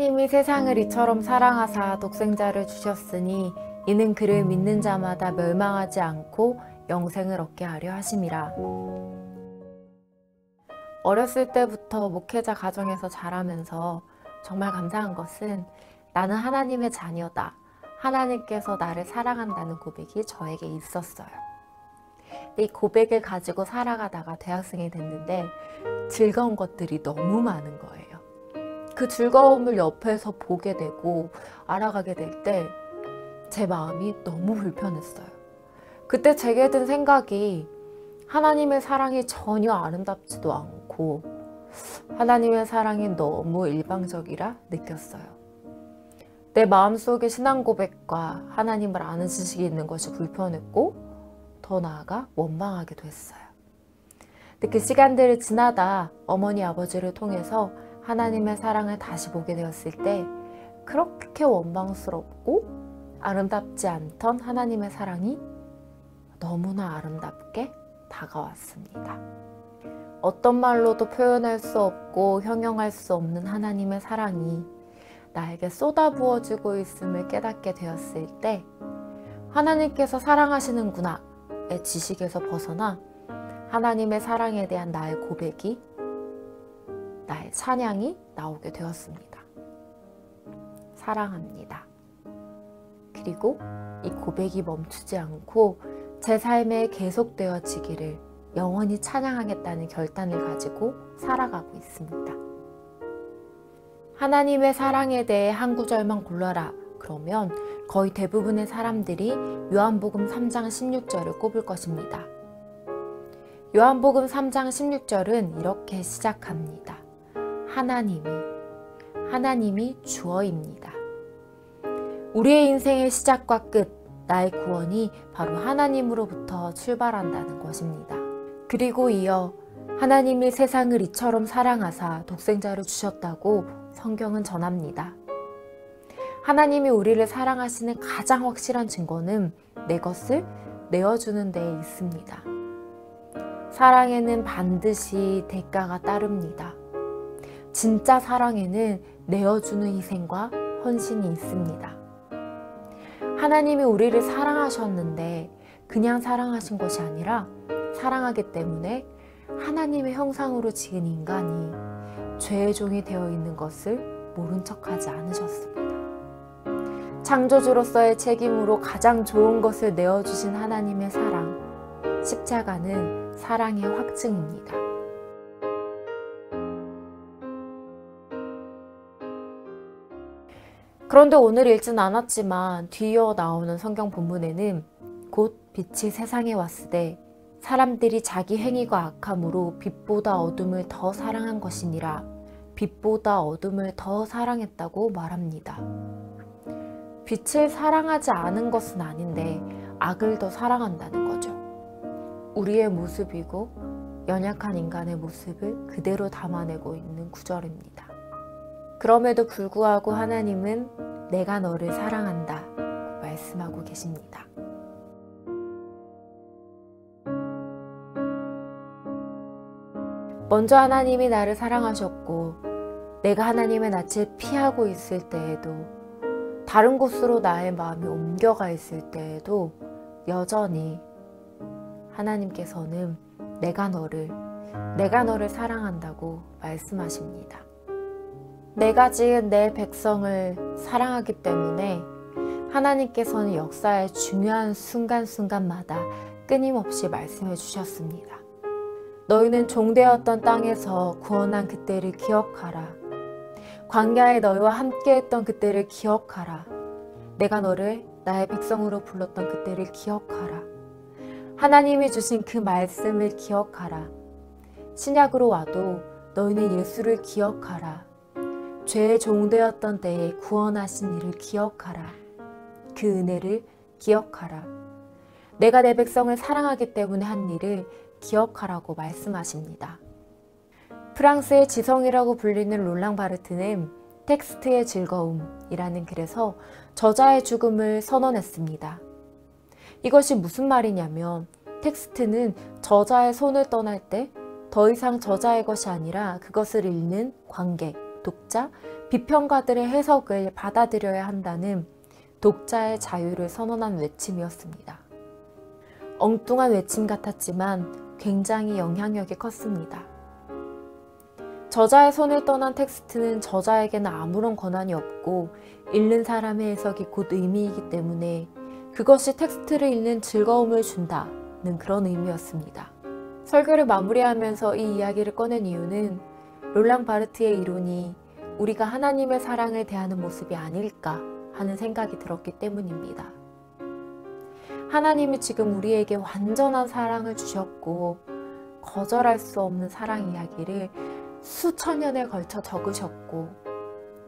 하나님이 세상을 이처럼 사랑하사 독생자를 주셨으니 이는 그를 믿는 자마다 멸망하지 않고 영생을 얻게 하려 하심이라. 어렸을 때부터 목회자 가정에서 자라면서 정말 감사한 것은 나는 하나님의 자녀다. 하나님께서 나를 사랑한다는 고백이 저에게 있었어요. 이 고백을 가지고 살아가다가 대학생이 됐는데 즐거운 것들이 너무 많은 거예요. 그 즐거움을 옆에서 보게 되고 알아가게 될 때 제 마음이 너무 불편했어요. 그때 제게 든 생각이 하나님의 사랑이 전혀 아름답지도 않고 하나님의 사랑이 너무 일방적이라 느꼈어요. 내 마음속에 신앙 고백과 하나님을 아는 지식이 있는 것이 불편했고 더 나아가 원망하게 됐어요. 근데 그 시간들을 지나다 어머니 아버지를 통해서 하나님의 사랑을 다시 보게 되었을 때 그렇게 원망스럽고 아름답지 않던 하나님의 사랑이 너무나 아름답게 다가왔습니다. 어떤 말로도 표현할 수 없고 형용할 수 없는 하나님의 사랑이 나에게 쏟아부어지고 있음을 깨닫게 되었을 때 하나님께서 사랑하시는구나의 지식에서 벗어나 하나님의 사랑에 대한 나의 고백이, 나의 찬양이 나오게 되었습니다. 사랑합니다. 그리고 이 고백이 멈추지 않고 제 삶에 계속되어지기를 영원히 찬양하겠다는 결단을 가지고 살아가고 있습니다. 하나님의 사랑에 대해 한 구절만 골라라 그러면 거의 대부분의 사람들이 요한복음 3장 16절을 꼽을 것입니다. 요한복음 3장 16절은 이렇게 시작합니다. 하나님이 주어입니다. 우리의 인생의 시작과 끝, 나의 구원이 바로 하나님으로부터 출발한다는 것입니다. 그리고 이어 하나님이 세상을 이처럼 사랑하사 독생자를 주셨다고 성경은 전합니다. 하나님이 우리를 사랑하시는 가장 확실한 증거는 내 것을 내어주는 데에 있습니다. 사랑에는 반드시 대가가 따릅니다. 진짜 사랑에는 내어주는 희생과 헌신이 있습니다. 하나님이 우리를 사랑하셨는데 그냥 사랑하신 것이 아니라 사랑하기 때문에 하나님의 형상으로 지은 인간이 죄의 종이 되어 있는 것을 모른 척하지 않으셨습니다. 창조주로서의 책임으로 가장 좋은 것을 내어주신 하나님의 사랑, 십자가는 사랑의 확증입니다. 그런데 오늘 읽진 않았지만 뒤이어 나오는 성경 본문에는 곧 빛이 세상에 왔으되 사람들이 자기 행위가 악함으로 빛보다 어둠을 더 사랑한 것이니라. 빛보다 어둠을 더 사랑했다고 말합니다. 빛을 사랑하지 않은 것은 아닌데 악을 더 사랑한다는 거죠. 우리의 모습이고 연약한 인간의 모습을 그대로 담아내고 있는 구절입니다. 그럼에도 불구하고 하나님은 내가 너를 사랑한다 말씀하고 계십니다. 먼저 하나님이 나를 사랑하셨고 내가 하나님의 낯을 피하고 있을 때에도 다른 곳으로 나의 마음이 옮겨가 있을 때에도 여전히 하나님께서는 내가 너를 사랑한다고 말씀하십니다. 내가 지은 내 백성을 사랑하기 때문에 하나님께서는 역사의 중요한 순간순간마다 끊임없이 말씀해 주셨습니다. 너희는 종되었던 땅에서 구원한 그때를 기억하라. 광야에 너희와 함께했던 그때를 기억하라. 내가 너를 나의 백성으로 불렀던 그때를 기억하라. 하나님이 주신 그 말씀을 기억하라. 신약으로 와도 너희는 예수를 기억하라. 죄의 종되었던 때에 구원하신 이를 기억하라. 그 은혜를 기억하라. 내가 내 백성을 사랑하기 때문에 한 일을 기억하라고 말씀하십니다. 프랑스의 지성이라고 불리는 롤랑 바르트는 텍스트의 즐거움이라는 글에서 저자의 죽음을 선언했습니다. 이것이 무슨 말이냐면 텍스트는 저자의 손을 떠날 때 더 이상 저자의 것이 아니라 그것을 읽는 관객, 독자, 비평가들의 해석을 받아들여야 한다는 독자의 자유를 선언한 외침이었습니다. 엉뚱한 외침 같았지만 굉장히 영향력이 컸습니다. 저자의 손을 떠난 텍스트는 저자에게는 아무런 권한이 없고 읽는 사람의 해석이 곧 의미이기 때문에 그것이 텍스트를 읽는 즐거움을 준다는 그런 의미였습니다. 설교를 마무리하면서 이 이야기를 꺼낸 이유는 롤랑 바르트의 이론이 우리가 하나님의 사랑을 대하는 모습이 아닐까 하는 생각이 들었기 때문입니다. 하나님이 지금 우리에게 완전한 사랑을 주셨고 거절할 수 없는 사랑 이야기를 수천 년에 걸쳐 적으셨고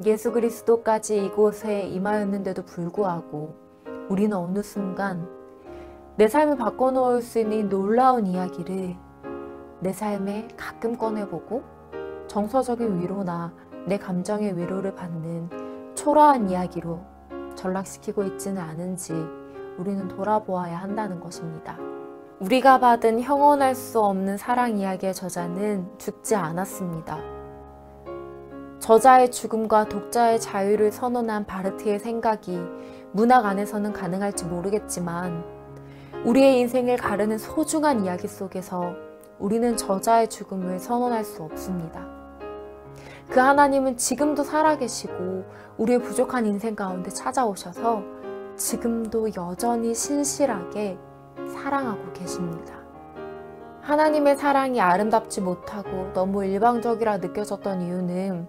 예수 그리스도까지 이곳에 임하였는데도 불구하고 우리는 어느 순간 내 삶을 바꿔놓을 수 있는 이 놀라운 이야기를 내 삶에 가끔 꺼내보고 정서적인 위로나 내 감정의 위로를 받는 초라한 이야기로 전락시키고 있지는 않은지 우리는 돌아보아야 한다는 것입니다. 우리가 받은 형언할 수 없는 사랑 이야기의 저자는 죽지 않았습니다. 저자의 죽음과 독자의 자유를 선언한 바르트의 생각이 문학 안에서는 가능할지 모르겠지만 우리의 인생을 가르는 소중한 이야기 속에서 우리는 저자의 죽음을 선언할 수 없습니다. 그 하나님은 지금도 살아계시고 우리의 부족한 인생 가운데 찾아오셔서 지금도 여전히 신실하게 사랑하고 계십니다. 하나님의 사랑이 아름답지 못하고 너무 일방적이라 느껴졌던 이유는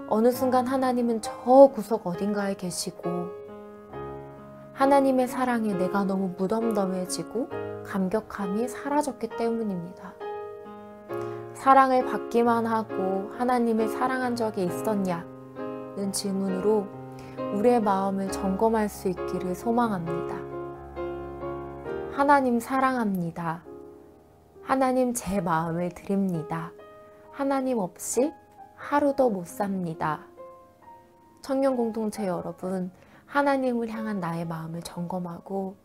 어느 순간 하나님은 저 구석 어딘가에 계시고 하나님의 사랑에 내가 너무 무덤덤해지고 감격함이 사라졌기 때문입니다. 사랑을 받기만 하고 하나님을 사랑한 적이 있었냐는 질문으로 우리의 마음을 점검할 수 있기를 소망합니다. 하나님 사랑합니다. 하나님 제 마음을 드립니다. 하나님 없이 하루도 못 삽니다. 청년 공동체 여러분, 하나님을 향한 나의 마음을 점검하고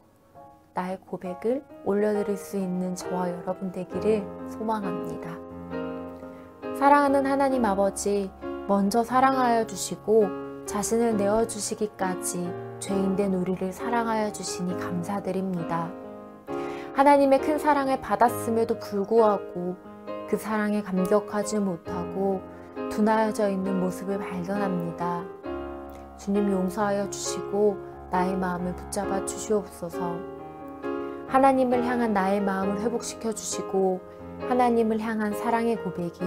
나의 고백을 올려드릴 수 있는 저와 여러분 되기를 소망합니다. 사랑하는 하나님 아버지, 먼저 사랑하여 주시고 자신을 내어주시기까지 죄인된 우리를 사랑하여 주시니 감사드립니다. 하나님의 큰 사랑을 받았음에도 불구하고 그 사랑에 감격하지 못하고 둔하여져 있는 모습을 발견합니다. 주님 용서하여 주시고 나의 마음을 붙잡아 주시옵소서. 하나님을 향한 나의 마음을 회복시켜 주시고 하나님을 향한 사랑의 고백이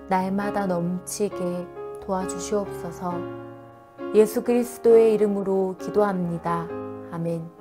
날마다 넘치게 도와주시옵소서. 예수 그리스도의 이름으로 기도합니다. 아멘.